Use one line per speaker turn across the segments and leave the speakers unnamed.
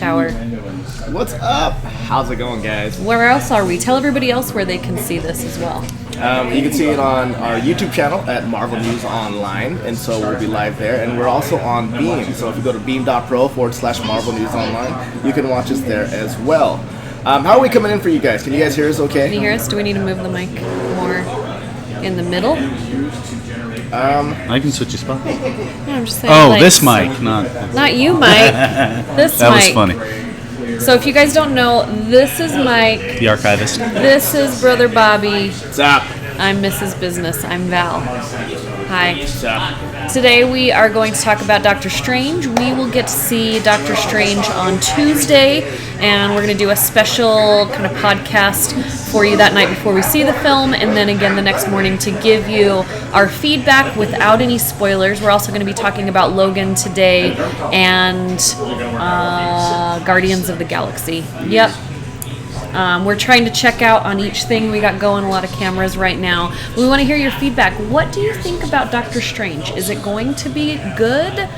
Tower.
What's up? How's it going, guys?
Where else are we? Tell everybody else where they can see this as well.
You can see it on our YouTube channel at Marvel News Online, and so we'll be live there. And we're also on Beam, so if you go to beam.pro/Marvel News Online, you can watch us there as well. How are we coming in for you guys? Can you guys hear us okay?
Can you hear us? Do we need to move the mic more in the middle?
I can switch your spot.
Yeah, I'm just saying.
Oh,
like,
this mic, not
you, Mike. This
that was
Mike.
funny.
So if you guys don't know, this is Mike.
The archivist.
This is Brother Bobby.
What's up?
I'm Mrs. Business. I'm Val. Hi.
What's up?
Today we are going to talk about Doctor Strange. We will get to see Doctor Strange on Tuesday, and we're going to do a special kind of podcast for you that night before we see the film, and then again the next morning to give you our feedback without any spoilers. We're also going to be talking about Logan today and Guardians of the Galaxy. Yep. We're trying to check out on each thing we got going, a lot of cameras right now. We want to hear your feedback. What do you think about Doctor Strange? Is it going to be good?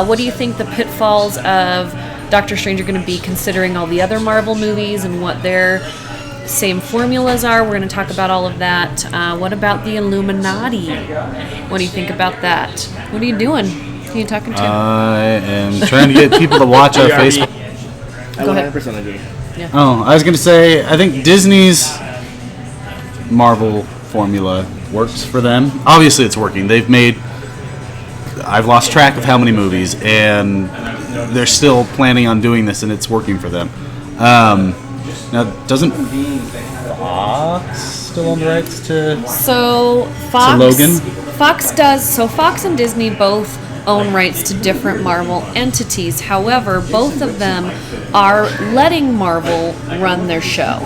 What do you think the pitfalls of Doctor Strange are going to be, considering all the other Marvel movies and what their same formulas are? We're going to talk about all of that. What about the Illuminati? What do you think about that? What are you doing? Who are you talking to?
I am trying to get people to watch our Facebook.
I
Go ahead.
100% agree.
Oh, I was going to say, I think Disney's Marvel formula works for them. Obviously, it's working. They've made... I've lost track of how many movies, and they're still planning on doing this, and it's working for them. Now, doesn't Fox still own the rights to...
So Fox,
Logan?
Fox does. So Fox and Disney both own rights to different Marvel entities. However, both of them are letting Marvel run their show.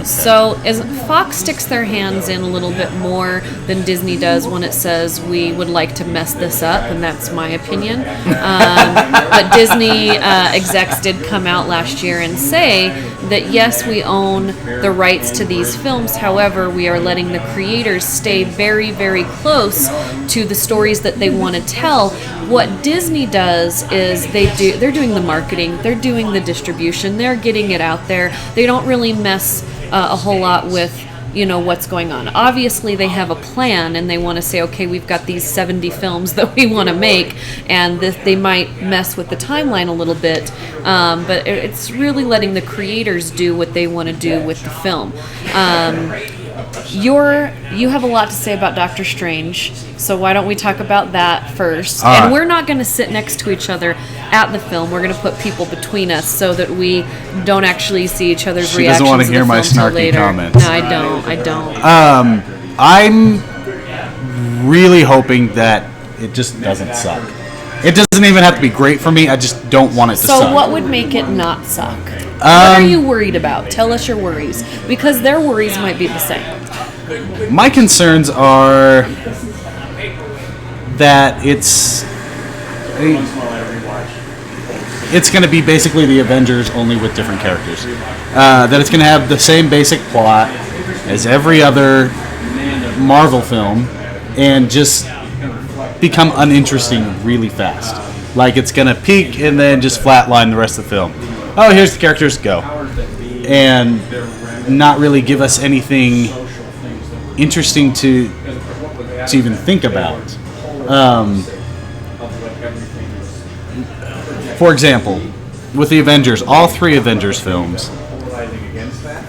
So as Fox sticks their hands in a little bit more than Disney does when it says we would like to mess this up, and that's my opinion. But Disney execs did come out last year and say that yes, we own the rights to these films. However, we are letting the creators stay very, very close to the stories that they want to tell. What Disney does is they're doing the marketing, they're doing the distribution, they're getting it out there. They don't really mess a whole lot with what's going on. Obviously they have a plan and they want to say, okay, we've got these 70 films that we want to make, and they might mess with the timeline a little bit, but it's really letting the creators do what they want to do with the film. You have a lot to say about Doctor Strange, so why don't we talk about that first?
All right.
And we're not going to sit next to each other at the film. We're going to put people between us so that we don't actually see each other's
She
reactions.
doesn't want to hear my
the film till
snarky
later.
comments.
No, I don't.
I'm really hoping that it just doesn't suck. It doesn't even have to be great for me. I just don't want it to suck.
So what would make it not suck? What are you worried about? Tell us your worries, because their worries might be the same.
My concerns are that it's going to be basically the Avengers, only with different characters. That it's going to have the same basic plot as every other Marvel film, and just become uninteresting really fast. Like it's going to peak and then just flatline the rest of the film. Oh, here's the characters, go. And not really give us anything interesting to even think about. For example, with the Avengers, all three Avengers films,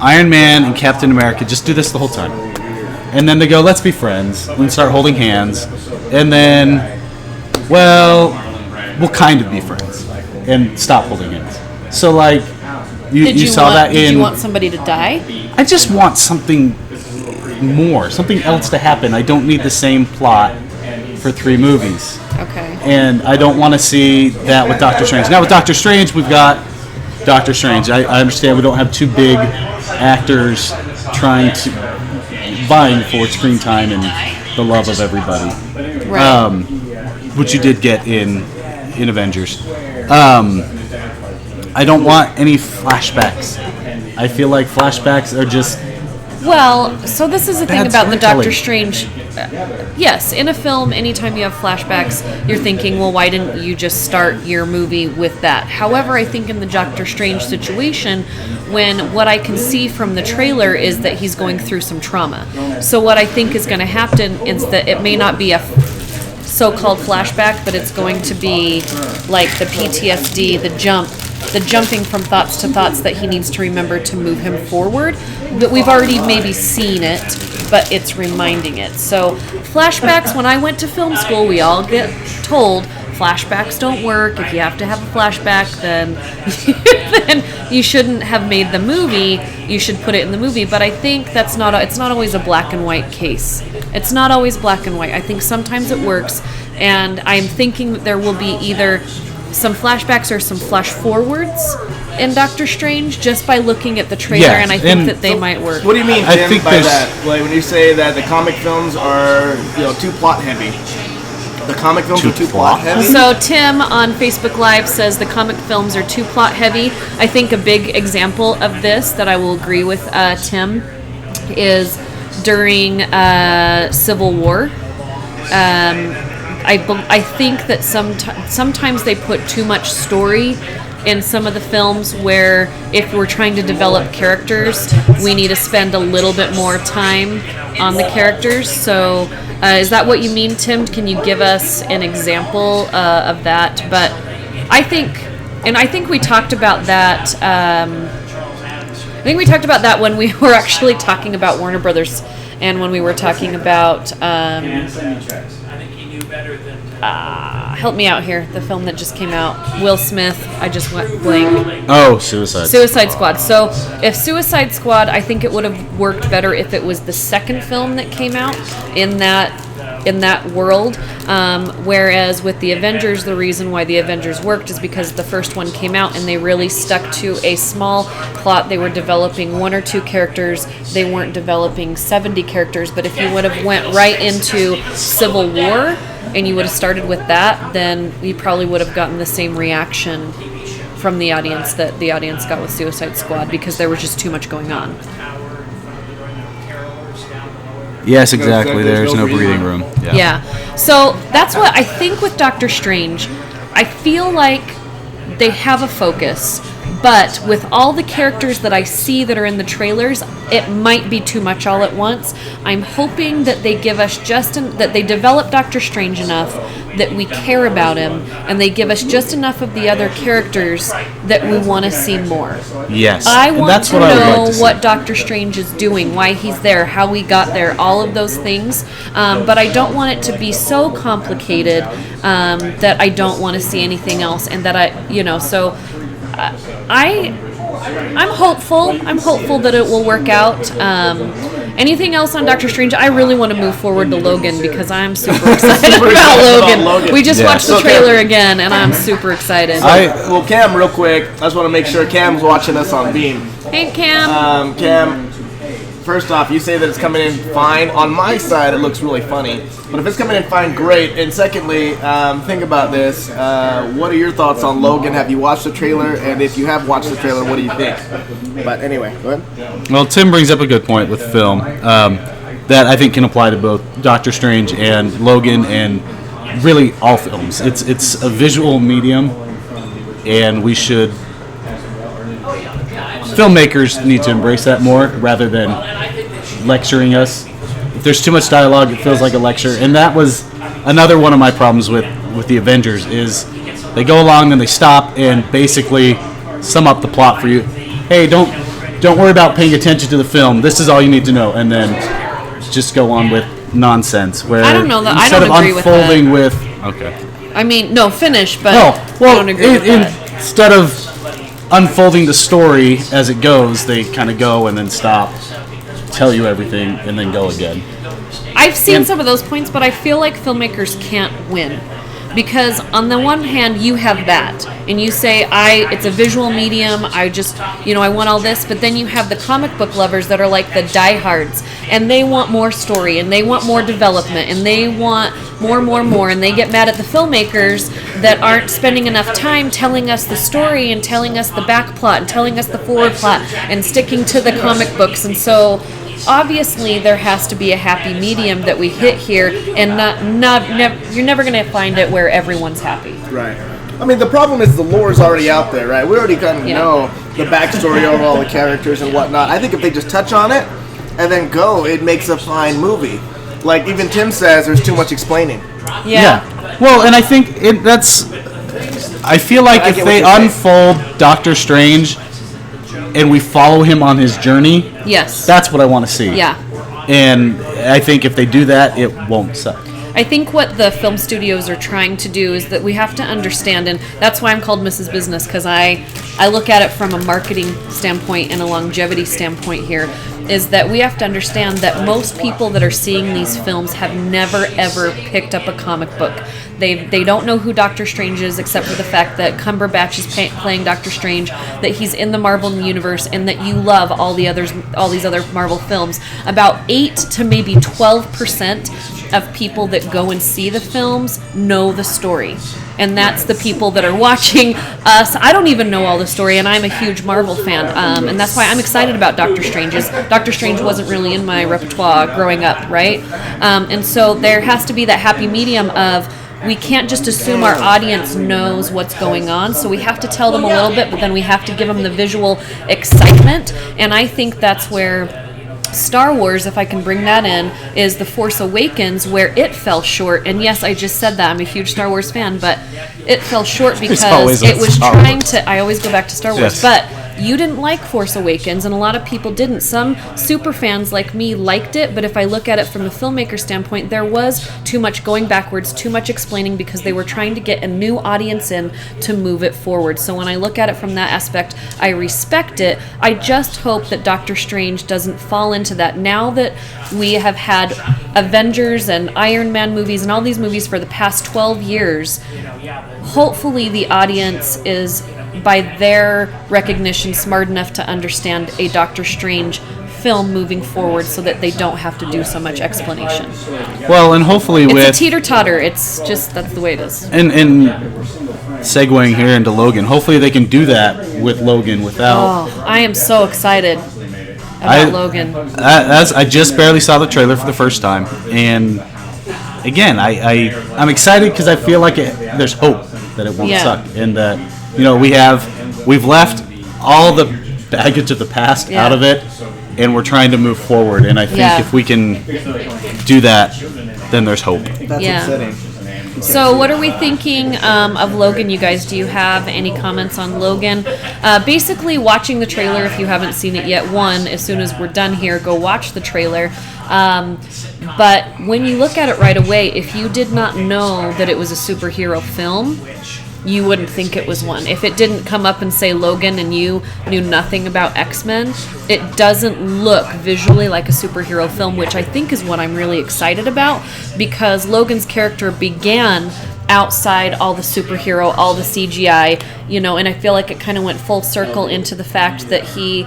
Iron Man and Captain America just do this the whole time. And then they go, let's be friends, and start holding hands. And then, well, we'll kind of be friends, and stop holding hands. So, like, you saw that in...
Did you want somebody to die?
I just want something more, something else to happen. I don't need the same plot for 3 movies.
Okay.
And I don't want to see that with Doctor Strange. Now with Doctor Strange, we've got Doctor Strange. I understand we don't have 2 big actors vying for screen time and the love of everybody.
Right.
Which you did get in Avengers. I don't want any flashbacks. I feel like flashbacks are just
Well, so this is the thing
Bad
about the Doctor
storytelling.
Strange. Yes, in a film, anytime you have flashbacks, you're thinking, well, why didn't you just start your movie with that? However, I think in the Doctor Strange situation, when what I can see from the trailer is that he's going through some trauma. So what I think is going to happen is that it may not be a so-called flashback, but it's going to be like the PTSD, the jumping from thoughts to thoughts that he needs to remember to move him forward. But we've already maybe seen it, but it's reminding it. So flashbacks, when I went to film school, we all get told flashbacks don't work. If you have to have a flashback, then then you shouldn't have made the movie. You should put it in the movie. But I think it's not always a black and white case. It's not always black and white. I think sometimes it works, and I'm thinking that there will be either some flashbacks or some flash forwards in Doctor Strange just by looking at the trailer,
Yes,
and I think
and
that they might work.
What do you mean,
I
Tim,
think
by
there's-
that? Like when you say that the comic films are, too plot heavy. The comic films
Too
are too
plot
plot heavy.
So Tim on Facebook Live says the comic films are too plot heavy. I think a big example of this that I will agree with Tim is during Civil War. I think that sometimes they put too much story in some of the films where if we're trying to develop characters, we need to spend a little bit more time on the characters. So is that what you mean, Tim? Can you give us an example of that? But I think we talked about that. I think we talked about that when we were actually talking about Warner Brothers, and when we were talking about help me out here, the film that just came out, Will Smith. I just went blank.
Oh, Suicide.
Suicide Squad. So if Suicide Squad, I think it would have worked better if it was the second film that came out in that world. Whereas with the Avengers, the reason why the Avengers worked is because the first one came out and they really stuck to a small plot. They were developing one or two characters. They weren't developing 70 characters. But if you would have went right into Civil War and you would have started with that, then you probably would have gotten the same reaction from the audience that the audience got with Suicide Squad, because there was just too much going on.
Yes, exactly. There's no breathing room.
Yeah. So that's what I think with Doctor Strange. I feel like they have a focus, but with all the characters that I see that are in the trailers, it might be too much all at once. I'm hoping that they give us that they develop Doctor Strange enough that we care about him, and they give us just enough of the other characters that we want to see more.
Yes.
I
And
want
that's
to
what I would like
know
to see.
what Doctor Strange is doing, why he's there, how we got there, all of those things. But I don't want it to be so complicated that I don't want to see anything else, and that I'm hopeful. I'm hopeful that it will work out. Anything else on Doctor Strange? I really want to move forward to Logan because I'm super excited about Logan. We just
Yes.
watched the trailer again, and I'm super excited.
Well, Cam, real quick, I just want to make sure Cam's watching us on Beam.
Hey, Cam.
Cam, first off, you say that it's coming in fine. On my side, it looks really funny. But if it's coming in fine, great. And secondly, think about this. What are your thoughts on Logan? Have you watched the trailer? And if you have watched the trailer, what do you think? But anyway, go ahead.
Well, Tim brings up a good point with film that I think can apply to both Doctor Strange and Logan, and really all films. It's a visual medium, and we should. Filmmakers need to embrace that more rather than lecturing us. If there's too much dialogue, it feels like a lecture, and that was another one of my problems with the Avengers is they go along and they stop and basically sum up the plot for you. Hey, don't worry about paying attention to the film. This is all you need to know, and then just go on with nonsense. Where
I don't know that. I
instead
don't
of
agree with that.
unfolding with okay.
I mean, no, finish, but
Oh, well,
I don't agree with that.
instead of unfolding the story as it goes, they kind of go and then stop, tell you everything, and then go again.
I've seen
And-
some of those points, but I feel like filmmakers can't win. Because on the one hand, you have that, and you say, it's a visual medium, I want all this, but then you have the comic book lovers that are like the diehards, and they want more story, and they want more development, and they want more, and they get mad at the filmmakers that aren't spending enough time telling us the story, and telling us the back plot, and telling us the forward plot, and sticking to the comic books, and so obviously there has to be a happy medium that we hit here, and you're never going to find it where everyone's happy.
Right. I mean, the problem is the lore's already out there, right? We already kind of know the backstory of all the characters and whatnot. I think if they just touch on it and then go, it makes a fine movie. Like even Tim says, there's too much explaining.
Yeah.
Well, and I think I feel like if they unfold Doctor Strange and we follow him on his journey,
yes,
that's what I want to see.
Yeah.
And I think if they do that, it won't suck.
I think what the film studios are trying to do is that we have to understand, and that's why I'm called Mrs. Business, because I look at it from a marketing standpoint and a longevity standpoint here, is that we have to understand that most people that are seeing these films have never, ever picked up a comic book. They don't know who Doctor Strange is, except for the fact that Cumberbatch is playing Doctor Strange, that he's in the Marvel universe, and that you love all these other Marvel films. About 8 to maybe 12% of people that go and see the films know the story. And that's the people that are watching us. I don't even know all the story, and I'm a huge Marvel fan. And that's why I'm excited about Doctor Strange. Doctor Strange wasn't really in my repertoire growing up, right? And so there has to be that happy medium of, we can't just assume our audience knows what's going on, so we have to tell them a little bit, but then we have to give them the visual excitement. And I think that's where Star Wars, if I can bring that in, is The Force Awakens, where it fell short. And yes, I just said that. I'm a huge Star Wars fan, but it fell short because it was trying to... I always go back to Star Wars, but you didn't like Force Awakens, and a lot of people didn't. Some super fans like me liked it, but if I look at it from a filmmaker standpoint, there was too much going backwards, too much explaining, because they were trying to get a new audience in to move it forward. So when I look at it from that aspect, I respect it. I just hope that Doctor Strange doesn't fall into that. Now that we have had Avengers and Iron Man movies and all these movies for the past 12 years, hopefully the audience is, by their recognition, smart enough to understand a Doctor Strange film moving forward, so that they don't have to do so much explanation.
Well, and hopefully
it's a teeter-totter. It's just, that's the way it is.
And segueing here into Logan, hopefully they can do that with Logan without...
Oh, I am so excited about Logan.
I just barely saw the trailer for the first time, and again, I'm excited because I feel like there's hope that it won't suck, and that we've left all the baggage of the past out of it, and we're trying to move forward. And I think if we can do that, then there's hope.
That's upsetting.
So what are we thinking of Logan, you guys? Do you have any comments on Logan? Basically, watching the trailer, if you haven't seen it yet, as soon as we're done here, go watch the trailer. But when you look at it right away, if you did not know that it was a superhero film, you wouldn't think it was one. If it didn't come up and say Logan and you knew nothing about X-Men, it doesn't look visually like a superhero film, which I think is what I'm really excited about, because Logan's character began outside all the superhero, all the CGI, and I feel like it kind of went full circle into the fact that he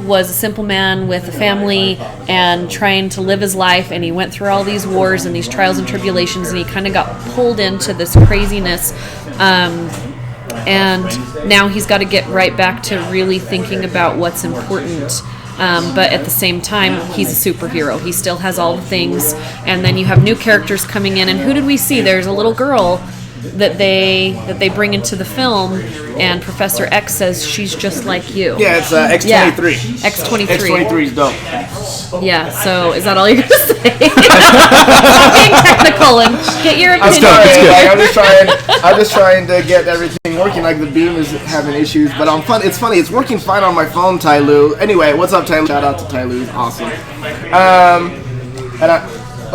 was a simple man with a family and trying to live his life, and he went through all these wars and these trials and tribulations, and he kind of got pulled into this craziness, and now he's got to get right back to really thinking about what's important. But at the same time, he's a superhero. He still has all the things, and then you have new characters coming in. And who did we see? There's a little girl that they bring into the film, and Professor X says she's just like you.
Yeah, it's X-23.
Yeah, X-23.
X-23 is dope.
Yeah, so is that all you're gonna say? Stop being technical and get your opinion.
I'm just trying to get everything working. Like the beam is having issues, but it's funny. It's working fine on my phone, Ty Lue. Anyway, what's up, Ty Lue? Shout out to Ty Lue. Awesome.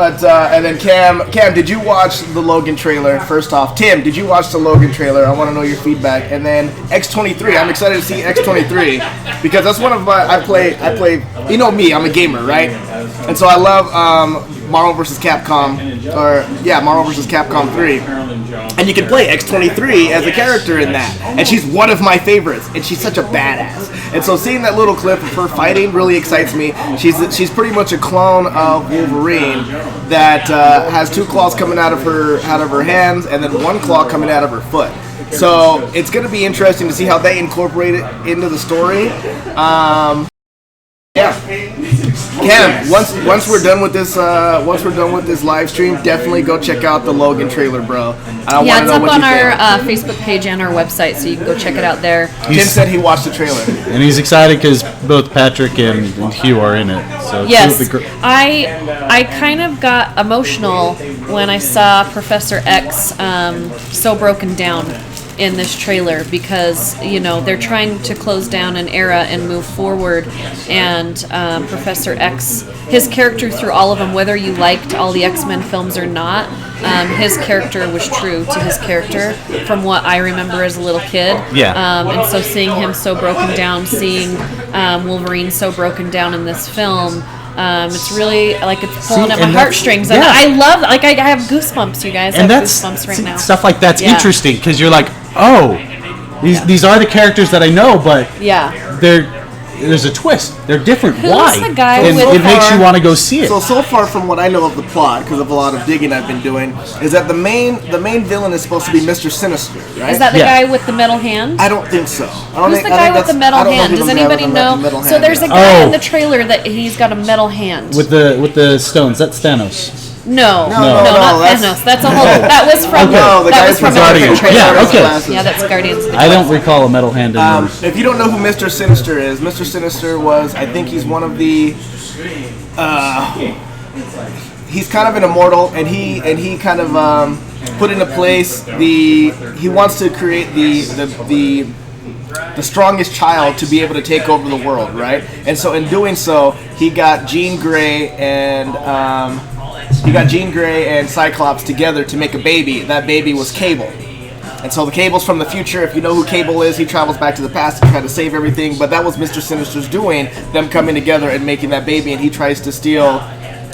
And then Cam, did you watch the Logan trailer? First off, Tim, did you watch the Logan trailer? I want to know your feedback. And then X-23, I'm excited to see X-23 because that's one of my, I play, you know me, I'm a gamer, right? And so I love Marvel vs. Capcom, Marvel vs. Capcom 3. And you can play X-23 as a character in that. And she's one of my favorites, and she's such a badass. And so seeing that little clip of her fighting really excites me. She's pretty much a clone of Wolverine that has two claws coming out of her hands and then one claw coming out of her foot. So it's going to be interesting to see how they incorporate it into the story. Cam, once we're done with this live stream, definitely go check out the Logan trailer, bro. I
Yeah,
want to
it's
know
up
what
on
you
our
think.
Facebook page and our website, so you can go check it out there.
Tim said he watched the trailer.
And he's excited because both Patrick and Hugh are in it. So
Yes,
it'll be
I kind of got emotional when I saw Professor X so broken down in this trailer because they're trying to close down an era and move forward, and Professor X, his character through all of them, whether you liked all the X-Men films or not, his character was true to his character from what I remember as a little kid.
Yeah.
And so seeing him so broken down, seeing Wolverine so broken down in this film, it's really like it's pulling at my heartstrings, and I love. Like I have goosebumps, you guys. I have goosebumps right now.
Stuff like that's
Yeah.
interesting because you're like, oh, these are the characters that I know, but
Yeah.
there's a twist. They're different.
Who's
Why?
the guy
and
with
it makes you
far-
want to go see it.
So far from what I know of the plot, because of a lot of digging I've been doing, is that the main villain is supposed to be Mr. Sinister, right?
Is that the
Yeah.
guy with the metal hand?
I don't think so.
Who's the guy with the metal hand? Does anybody know? So there's a guy
Oh.
in the trailer that he's got a metal hand.
with the stones, that's Thanos.
No,
No,
not
that's-
Thanos. That's a whole. That was from.
Okay. No,
the
that
guy
was from
from
a
Guardians.
different trailer.
Yeah, okay.
Yeah, that's Guardians. Of the
I don't
Galaxy.
recall a metal hand in those.
If you don't know who Mr. Sinister is, Mr. Sinister was, I think he's one of the, he's kind of an immortal, and he kind of put into place he wants to create the strongest child to be able to take over the world, right? And so in doing so, he got Jean Grey and Cyclops together to make a baby. That baby was Cable. And so the Cable's from the future. If you know who Cable is, he travels back to the past to try to save everything. But that was Mr. Sinister's doing, them coming together and making that baby, and he tries to steal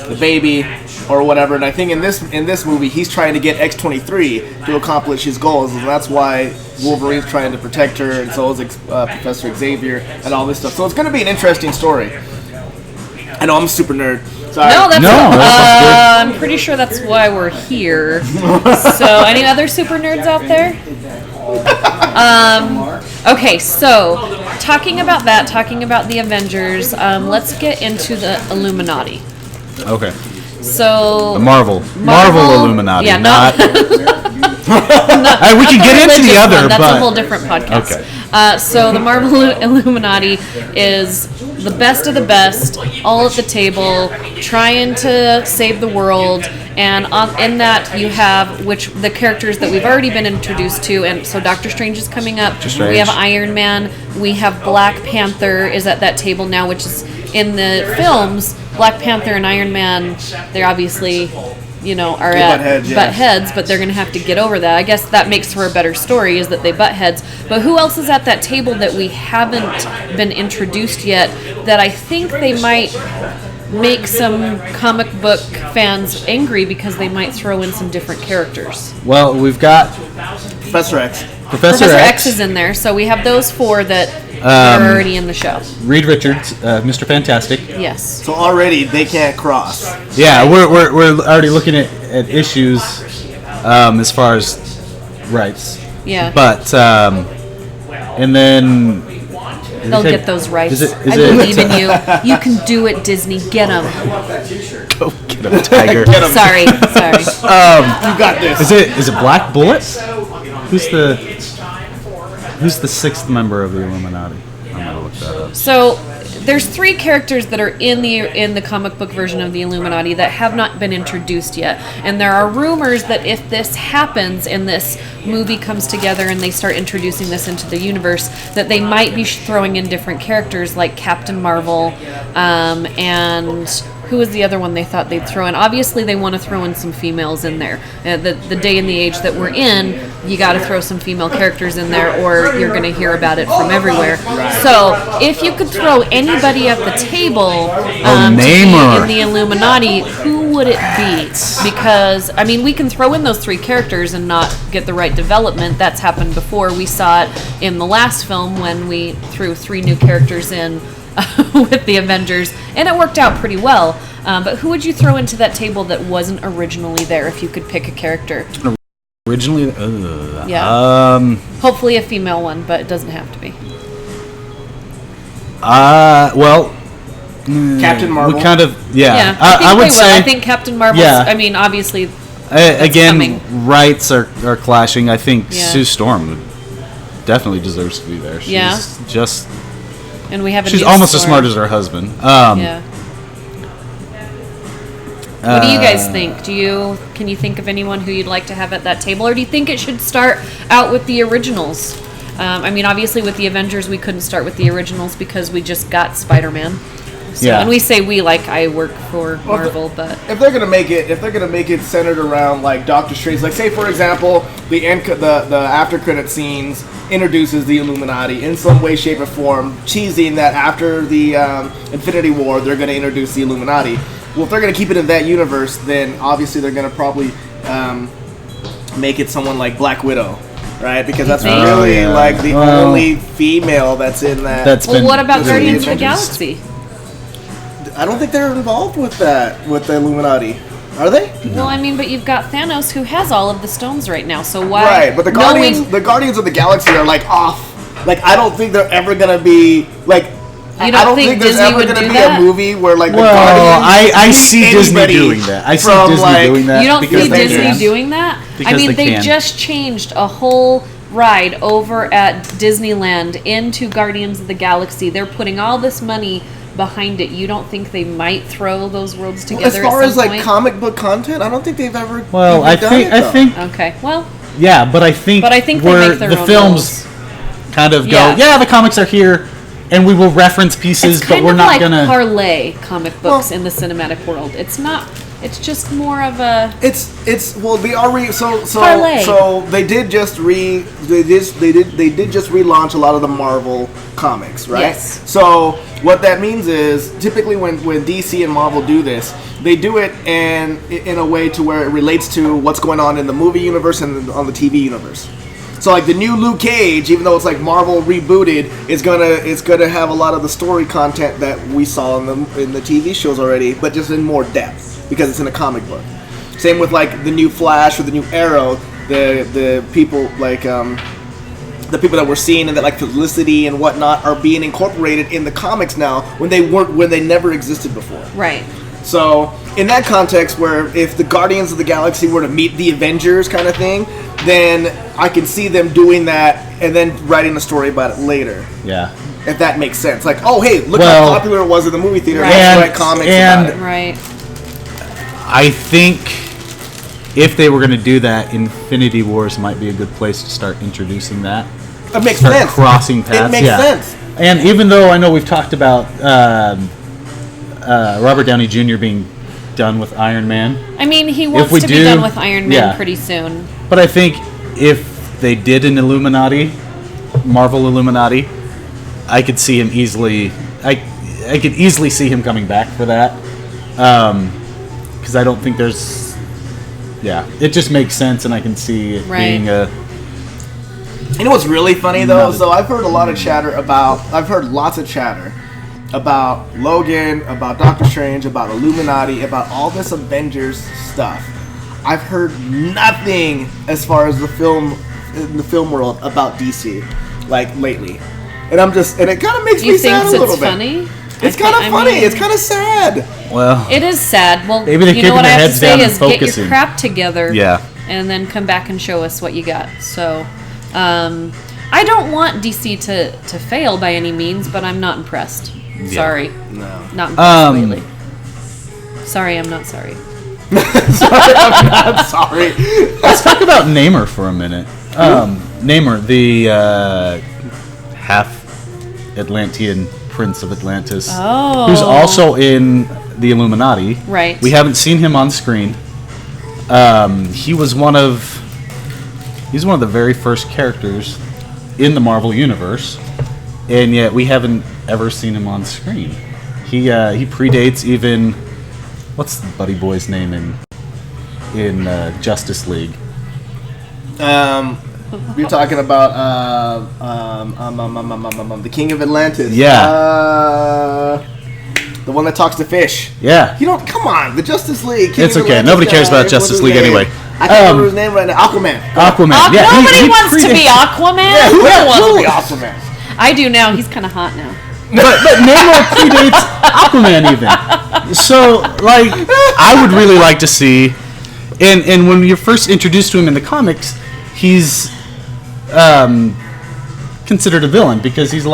the baby or whatever. And I think in this movie, he's trying to get X-23 to accomplish his goals, and that's why Wolverine's trying to protect her, and so is Professor Xavier and all this stuff. So it's going to be an interesting story. I know I'm a super nerd. Sorry.
No, that's.
sounds good.
I'm pretty sure that's why we're here. So, any other super nerds out there? Okay, so talking about the Avengers, let's get into the Illuminati.
Okay.
So
The Marvel Illuminati.
Yeah,
not.
not
We can get into the
religious
other,
one. That's
but
a whole different podcast.
Okay.
So the Marvel Illuminati is the best of the best, all at the table, trying to save the world. And in that you have the characters that we've already been introduced to, and so Doctor Strange is coming up.
Strange.
We have Iron Man. We have Black Panther is at that table now, which is in the films. Black Panther and Iron Man, they're obviously, are at butt heads, but they're going to have to get over that. I guess that makes for a better story, is that they butt heads. But who else is at that table that we haven't been introduced yet that I think they might make some comic book fans angry because they might throw in some different characters?
Well, we've got
Professor X.
Professor
X is in there, so we have those four that are already in the show.
Reed Richards, Mr. Fantastic.
Yes.
So already they can't cross.
Yeah, we're already looking at issues as far as rights.
Yeah.
But and then
They'll get those rights.
Is
I
it
believe in you. You can do it, Disney. Get them.
Go get him, Tiger.
Sorry.
You got this.
Is it Black Bullet? Who's the sixth member of the Illuminati? I'm gonna look that up.
So there's three characters that are in the comic book version of the Illuminati that have not been introduced yet, and there are rumors that if this happens and this movie comes together and they start introducing this into the universe, that they might be throwing in different characters like Captain Marvel, and who was the other one they thought they'd throw in? Obviously, they want to throw in some females in there. The day and the age that we're in, you got to throw some female characters in there, or you're going to hear about it from everywhere. So, if you could throw anybody at the table to
name
be
her.
in the Illuminati, who would it be? Because, I mean, we can throw in those three characters and not get the right development. That's happened before. We saw it in the last film when we threw three new characters in with the Avengers, and it worked out pretty well. But who would you throw into that table that wasn't originally there if you could pick a character?
Originally,
Yeah. Hopefully a female one, but it doesn't have to be.
Well,
Captain Marvel.
We kind of,
Yeah,
I would
they will.
say.
I think Captain Marvel.
Yeah.
I mean, obviously,
Again,
coming.
rights are clashing. I think
Yeah.
Sue Storm definitely deserves to be there. She's
Yeah.
just
and we have.
she's almost as smart as her husband.
Yeah. What do you guys think? Can you think of anyone who you'd like to have at that table, or do you think it should start out with the originals? I mean, obviously with the Avengers, we couldn't start with the originals because we just got Spider-Man. So,
Yeah.
and we say we like I work for Marvel, but
If they're gonna make it centered around like Doctor Strange, like say for example, the after credit scenes introduces the Illuminati in some way, shape, or form, teasing that after the Infinity War they're gonna introduce the Illuminati. Well, if they're gonna keep it in that universe, then obviously they're gonna probably make it someone like Black Widow, right? Because that's
think?
really
Oh, yeah.
like the
Well,
only female that's in that.
That's
well,
been
what about
those are the
Guardians of the
Avengers.
Galaxy?
I don't think they're involved with that with the Illuminati, are they?
Well, I mean, but you've got Thanos who has all of the stones right now, so why?
Right, but the Guardians of the Galaxy are like off. Like I don't think they're ever gonna be like.
You
I
don't
don't
think
think there's
Disney
ever
would
gonna
do
be
that?
a movie where like the
Well,
Guardians.
I
beat
see Disney
anybody
doing that. I see
from,
Disney
like-
doing that.
You don't
because
see
they
Disney
can.
doing that?
Because
I mean,
they
they
can.
just changed a whole ride over at Disneyland into Guardians of the Galaxy. They're putting all this money behind it. You don't think they might throw those worlds
As
together
far
at
as
some
like
point?
comic book content, I don't think they've ever.
Well,
even
I
done
think
it,
I
though.
think
Okay, well,
yeah, but I think
they
where
make their
the
own
films
rules.
kind of go,
Yeah.
yeah, the comics are here, and we will reference pieces,
It's
but
kind
we're
of
not
like
gonna.
parlay comic books
Well-
in the cinematic world. It's not. It's just more of a.
It's well they are
Parlay.
so they did just relaunch a lot of the Marvel comics, right?
Yes.
So what that means is typically when DC and Marvel do this, they do it in a way to where it relates to what's going on in the movie universe and on the TV universe. So like the new Luke Cage, even though it's like Marvel rebooted, it's gonna have a lot of the story content that we saw in the TV shows already, but just in more depth because it's in a comic book. Same with like the new Flash or the new Arrow, the people like the people that we're seeing and that like Felicity and whatnot are being incorporated in the comics now when they never existed before.
Right.
So, in that context, where if the Guardians of the Galaxy were to meet the Avengers kind of thing, then I can see them doing that and then writing a story about it later.
Yeah.
If that makes sense. Like, oh, hey, look
Well,
how popular it was in the movie theater.
Right.
Let's
And-
write comics
and-
about it.
Right.
I think if they were going to do that, Infinity Wars might be a good place to start introducing that.
It makes
Start
sense.
crossing paths.
It makes
yeah.
sense.
And even though I know we've talked about Robert Downey Jr. being done with Iron Man,
I mean, he wants
we
to be
do-
done with Iron Man
yeah.
pretty soon.
but I think if they did an Illuminati, Marvel Illuminati, I could see him easily. I could easily see him coming back for that. Because I don't think there's. Yeah, it just makes sense, and I can see it
Right.
being a.
You know what's really funny though?
Another-
So I've heard lots of chatter about Logan, about Doctor Strange, about Illuminati, about all this Avengers stuff. I've heard nothing as far as in the film world about DC, like lately. And it kind of makes
You
me
think
sad a little
it's
bit.
funny?
It's
I
kind of
think- I
funny.
mean,
It's kind of sad.
Well,
It is sad. Well,
Maybe they're
you know
keeping
what I
their
have to
heads
say
down and
is get your
focusing.
crap together.
Yeah.
And then come back and show us what you got. So, I don't want DC to fail by any means, but I'm not impressed. Sorry.
No.
Not impressed lately.
Um,
Sorry, I'm not sorry.
I'm sorry.
let's talk about Namor for a minute. Namor, the half Atlantean prince of Atlantis,
Oh.
who's also in the Illuminati.
Right.
We haven't seen him on screen. He's one of the very first characters in the Marvel universe, and yet we haven't ever seen him on screen. He predates even what's the buddy boy's name in Justice League?
You're talking about the King of Atlantis.
Yeah.
The one that talks to fish.
Yeah.
You don't. Come on, the Justice League. King
It's
of
okay.
Atlantis
Nobody cares
guy,
about Justice
what's his
League
name?
anyway.
I can't remember his name right now. Aquaman.
Aquaman. Yeah,
Nobody
he
wants to be
predates-
Aquaman.
Yeah, who
No
wants to
one
be
wants-
Aquaman?
I do now. He's kind of hot now.
But Namor predates Aquaman even. So, like, I would really like to see, and when you're first introduced to him in the comics, he's considered a villain because he's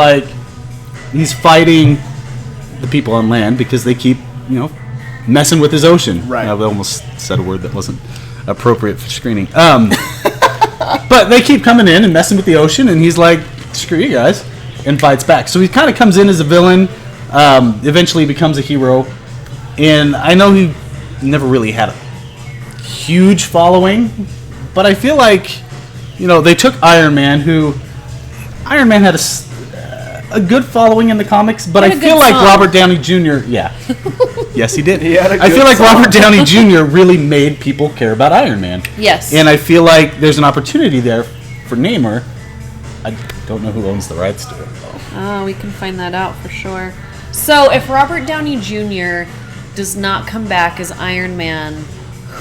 fighting the people on land because they keep, messing with his ocean.
Right.
I almost said a word that wasn't appropriate for screening. But they keep coming in and messing with the ocean, and he's like, screw you guys, and fights back. So he kind of comes in as a villain, eventually becomes a hero, and I know he never really had a huge following, but I feel like, they took Iron Man had a good following in the comics, but I feel like Robert Downey Jr. Yeah, yes, he did. I feel like Robert Downey Jr. really made people care about Iron Man.
Yes,
and I feel like there's an opportunity there for Namor. I don't know who owns the rights to it, though.
Oh, we can find that out for sure. So, if Robert Downey Jr. does not come back as Iron Man,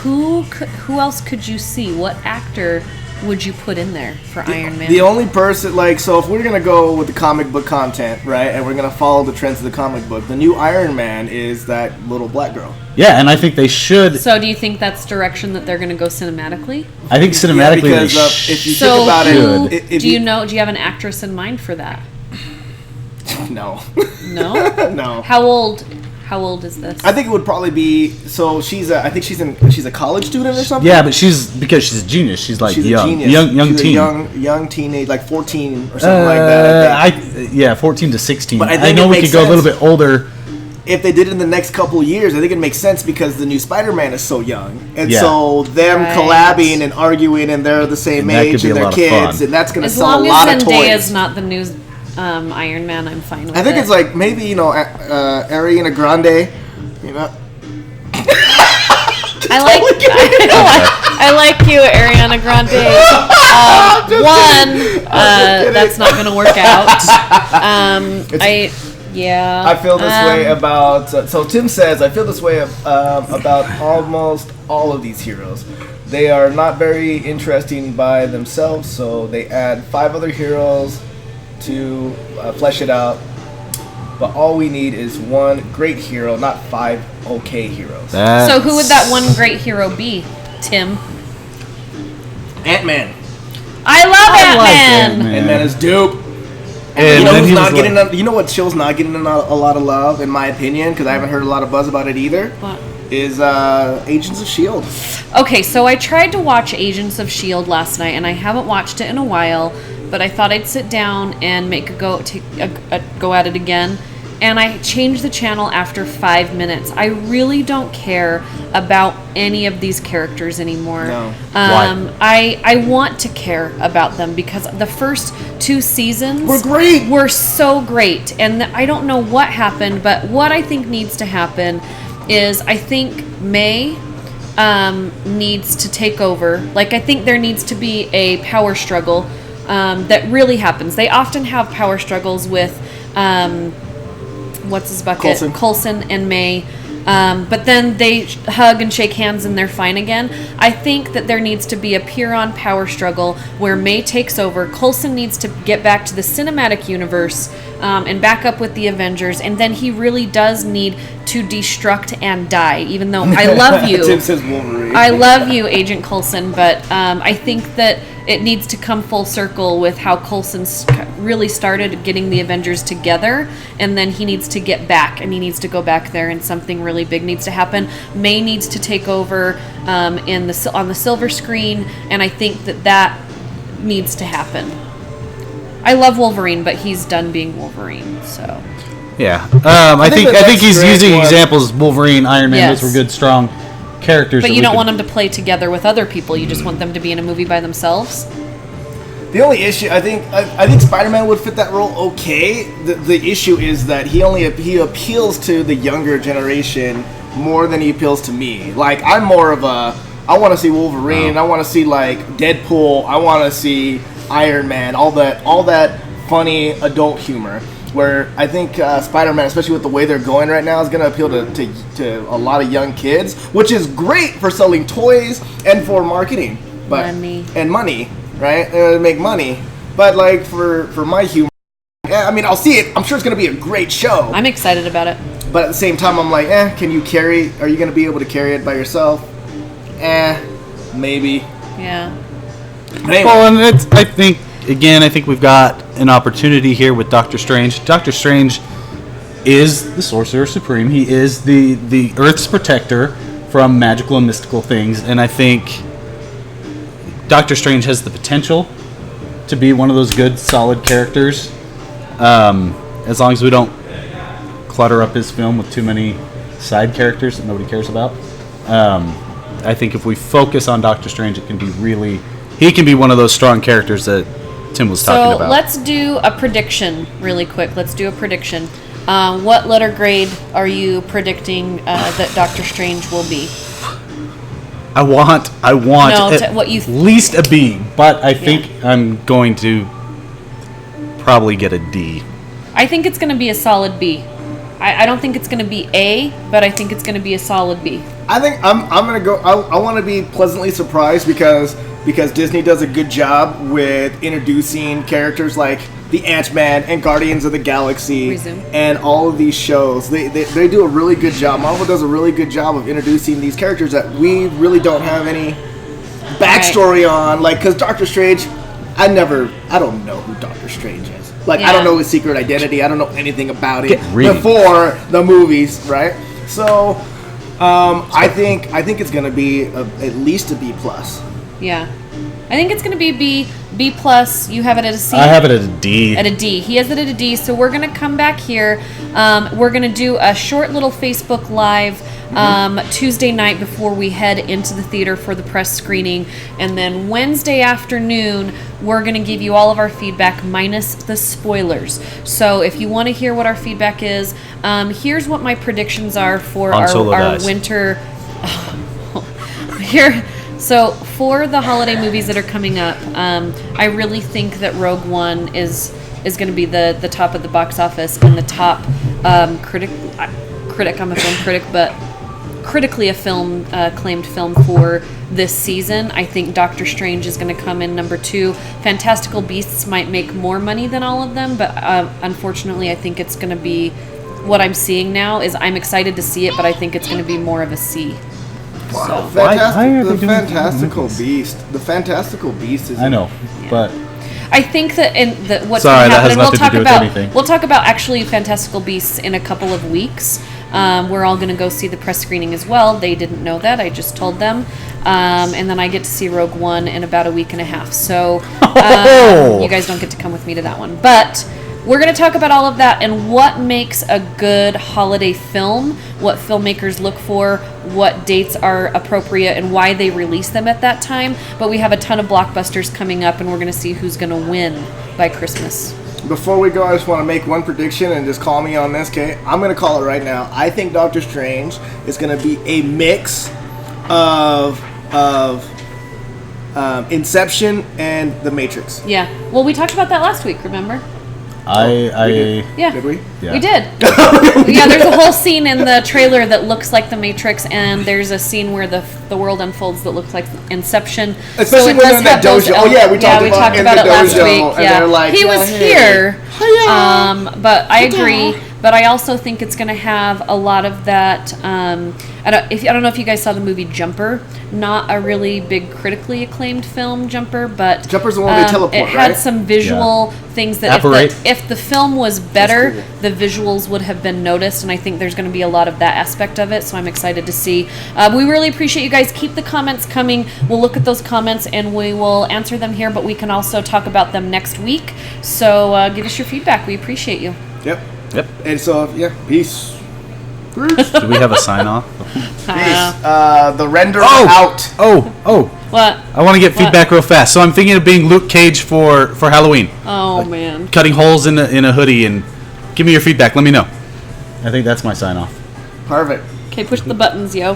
who else could you see? What actor would you put in there for Iron Man?
The only person, so if we're going to go with the comic book content, right, and we're going to follow the trends of the comic book, the new Iron Man is that little black girl.
Yeah, and I think they should.
So do you think that's direction that they're going to go cinematically?
I think cinematically
because if you think about it,
do you have an actress in mind for that?
No.
No?
No.
How old is this?
I think it would probably be. So she's a college student or something.
Yeah, but because she's a genius. She's like
she's
young,
a genius.
young
she's
teen,
a young teenage, like 14 or something like that.
14 to 16.
But
I know we could go a little bit older.
If they did it in the next couple of years, I think it makes sense because the new Spider-Man is so young, and so them collabing and arguing, and they're the same age and they're kids, and that's going to sell a lot of toys.
As long as Zendaya's not the new Iron Man, I'm fine with it.
I think it's like maybe Ariana Grande,
I like you, Ariana Grande. That's not going to work out.
I feel this way about. So Tim says I feel this way about almost all of these heroes. They are not very interesting by themselves, so they add 5 other heroes to flesh it out. But all we need is one great hero, not 5 okay heroes.
So who would that one great hero be, Tim?
Ant-Man.
I love Ant-Man.
Ant-Man is dope.
And
you know what show's not getting a lot of love, in my opinion, because I haven't heard a lot of buzz about it either.
What?
Is Agents of S.H.I.E.L.D.
Okay, so I tried to watch Agents of S.H.I.E.L.D. last night, and I haven't watched it in a while, but I thought I'd sit down and make a go at it again. And I changed the channel after 5 minutes. I really don't care about any of these characters anymore.
No.
Why?
I want to care about them because the first 2 seasons were so great. And I don't know what happened, but what I think needs to happen is I think May needs to take over. Like, I think there needs to be a power struggle that really happens. They often have power struggles with... what's his bucket? Coulson and May. But then they hug and shake hands and they're fine again. I think that there needs to be a Piron power struggle where May takes over. Coulson needs to get back to the cinematic universe and back up with the Avengers. And then he really does need to destruct and die, even though I love you.
Tim says Wolverine.
I love you, Agent Coulson, but I think that it needs to come full circle with how Coulson really started getting the Avengers together, and then he needs to get back, and he needs to go back there, and something really big needs to happen. May needs to take over on the silver screen, and I think that needs to happen. I love Wolverine, but he's done being Wolverine, so...
Yeah, I think he's using examples. Wolverine, Iron Man,
Yes.
those were good, strong characters.
But you don't want them to play together with other people. You just want them to be in a movie by themselves.
The only issue, I think Spider-Man would fit that role okay. The issue is that he appeals to the younger generation more than he appeals to me. Like, I'm more of a, I want to see Wolverine, I want to see like Deadpool, I want to see Iron Man, all that funny adult humor. Where I think Spider-Man, especially with the way they're going right now, is going to appeal to a lot of young kids, which is great for selling toys and for marketing, money, right? Make money. But like for my humor, I mean, I'll see it. I'm sure it's gonna be a great show.
I'm excited about it.
But at the same time, I'm like, can you carry? Are you gonna be able to carry it by yourself? Maybe.
Yeah.
But anyway,
Well, and I think we've got an opportunity here with Doctor Strange. Doctor Strange is the Sorcerer Supreme. He is the Earth's protector from magical and mystical things, and I think Doctor Strange has the potential to be one of those good, solid characters. As long as we don't clutter up his film with too many side characters that nobody cares about. I think if we focus on Doctor Strange, he can be one of those strong characters that Tim was talking about.
So let's do a prediction really quick. Let's do a prediction. What letter grade are you predicting that Doctor Strange will be?
I want at
what you
least a B, but I think I'm going to probably get a D.
I think it's going to be a solid B. I don't think it's going to be A, but I think it's going to be a solid B.
I think I'm gonna go. I want to be pleasantly surprised because Disney does a good job with introducing characters like the Ant-Man and Guardians of the Galaxy and all of these shows. They do a really good job. Marvel does a really good job of introducing these characters that we really don't have any backstory on. Like, because Doctor Strange, I don't know who Doctor Strange is. Like, I don't know his secret identity. I don't know anything about it before the movies, right? So, I think it's gonna be at least a B plus.
Yeah, I think it's going to be B plus. You have it at a C.
I have it at a D.
At a D. He has it at a D. So we're going to come back here. We're going to do a short little Facebook Live Tuesday night before we head into the theater for the press screening. And then Wednesday afternoon, we're going to give you all of our feedback minus the spoilers. So if you want to hear what our feedback is, here's what my predictions are for our winter. Here. So for the holiday movies that are coming up, I really think that Rogue One is going to be the top of the box office and the top critic. I'm a film critic, but critically acclaimed film for this season. I think Doctor Strange is going to come in number 2. Fantastical Beasts might make more money than all of them, but unfortunately, I think it's going to be what I'm seeing now. Is I'm excited to see it, but I think it's going to be more of a C.
Wow.
So.
The Fantastical Beast. The Fantastical Beast is.
I know, but
I think that what's
Sorry,
going to
that has
happen,
nothing to do with anything.
We'll talk about actually Fantastical Beasts in a couple of weeks. We're all going to go see the press screening as well. They didn't know that. I just told them. And then I get to see Rogue One in about a week and a half. So you guys don't get to come with me to that one. But we're going to talk about all of that and what makes a good holiday film, what filmmakers look for, what dates are appropriate, and why they release them at that time. But we have a ton of blockbusters coming up, and we're going to see who's going to win by Christmas.
Before we go, I just want to make one prediction and just call me on this, okay? I'm going to call it right now. I think Doctor Strange is going to be a mix of Inception and The Matrix.
Yeah. Well, we talked about that last week, remember? Yeah.
Did we?
Yeah.
We did. Yeah, there's a whole scene in the trailer that looks like The Matrix, and there's a scene where the world unfolds that looks like Inception.
Especially when they're in that dojo. Oh yeah, we talked about it
last
dojo,
week.
And
yeah,
they're like,
he was
hey.
here. But I agree. But I also think it's going to have a lot of that. I don't know if you guys saw the movie Jumper. Not a really big critically acclaimed film, Jumper, but
Jumper's the one where they teleport,
it had
right?
some visual things that if the film was better, the visuals would have been noticed, and I think there's going to be a lot of that aspect of it, so I'm excited to see. We really appreciate you guys. Keep the comments coming. We'll look at those comments, and we will answer them here, but we can also talk about them next week, so give us your feedback. We appreciate you.
Yep. And so, peace.
Do we have a sign off?
Peace. The render out.
What?
I want to get feedback real fast. So I'm thinking of being Luke Cage for Halloween.
Oh, man.
Cutting holes in a hoodie, and give me your feedback. Let me know. I think that's my sign off.
Perfect.
Okay, push the buttons, yo.